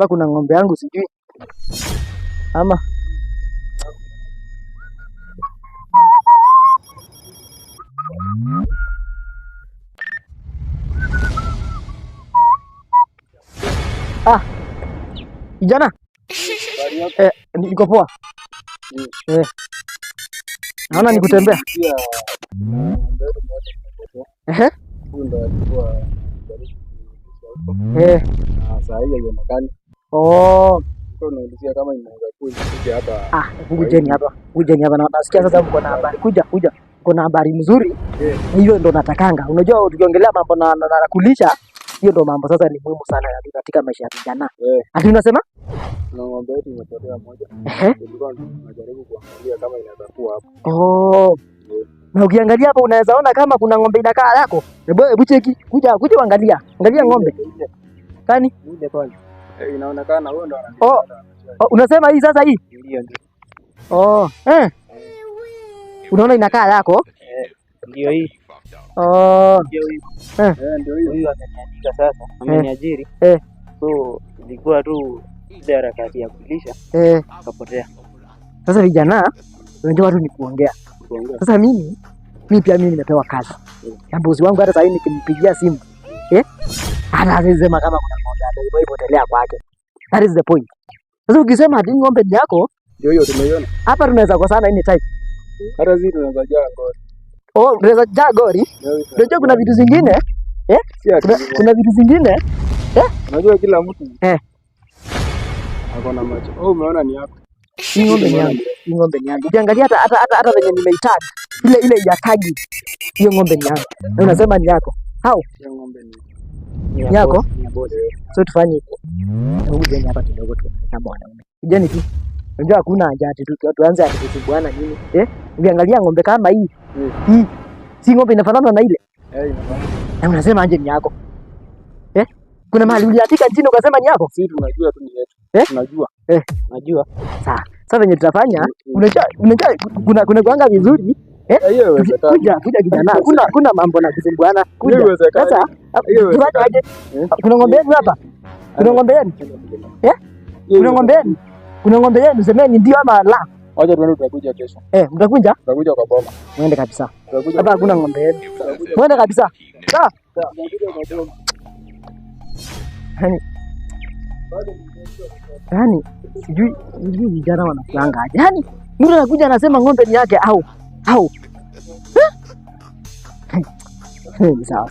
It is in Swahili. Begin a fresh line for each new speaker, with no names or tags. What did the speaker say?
Hapa kuna ng'ombe yangu sijui. Ama kijana. Niko poa. Naona nikutembea. Kujeni hapa na nasikia sasa mko na habari. Kuja. Uko na habari mzuri. Hiyo ndo natakanga. Unajua tukiongelea mambo na kulisha, hiyo ndo mambo sasa ni muhimu sana katika maisha ya vijana. Ati unasema?
Na ng'ombe yetu imepotea moja. Tulikuwa tunajaribu kuangalia kama inaweza kuwa hapo.
Na ukiangalia hapo unaweza ona kama kuna ng'ombe inakaa yako. Hebu cheki. Kuja angalia. Angalia ng'ombe. Kani?
Ndio pale. Inaonekana huo ndo
unasema hii sasa hii?
Ndio.
Unaona inakaa yako?
Ndio hii.
Ndio
hii. Ndio hii. Huyu ameniandika sasa. Ameniajiri. So ilikuwa tu ile harakati ya kulisha. Akapotea.
Sasa vijana, unajua watu ni kuongea. Sasa mimi pia nimepewa kazi. Ya bosi wangu hata sasa hivi nikimpigia simu. Anasema kama kuna ng'ombe imepotelea kwake. That is the point. Sasa ukisema hadi ng'ombe ni yako,
ndio hiyo tumeiona.
Hapa tunaweza kosana any time.
Hata sisi tunaweza jaa gori.
Tunaweza jaa gori. Unajua kuna vitu zingine, kuna vitu zingine,
unajua kila mtu ako na macho. Umeona ni yako.
Hii ng'ombe ni yangu. Ukiangalia hata venye nimeitag ile ya tagi. Hiyo ng'ombe ni yangu. Na unasema ni yako. How?
Hiyo ng'ombe ni
yako. So tufanye hivyo. Hebu jeni hapa kidogo tu kama wanaume. Jeni tu. Unajua hakuna haja ati tuanze kusumbuana nini? Ukiangalia ng'ombe kama hii. Hii si ng'ombe inafanana na ile.
Inafanana.
Na unasema anje ni yako. Kuna mahali uliandika jina ukasema ni yako?
Sisi tunajua tu ni yetu. Tunajua.
Najua. Sasa venye tutafanya, unajua kuna kuanga vizuri. Kuja kijana. Kuna mambo na kusumbuana. Sasa tuaje? Kuna ng'ombe yenu hapa? Kuna ng'ombe yenu? Kuna ng'ombe yenu semeni ndio ama la?
Wacha tuende tutakuja kesho.
Mtakuja?
Tutakuja kwa boma.
Muende kabisa. Hapa hakuna ng'ombe yenu. Muende kabisa. Sawa? Yaani sijui vijana wanafanga aje. Yaani mtu anakuja anasema ng'ombe ni yake au. Sawa.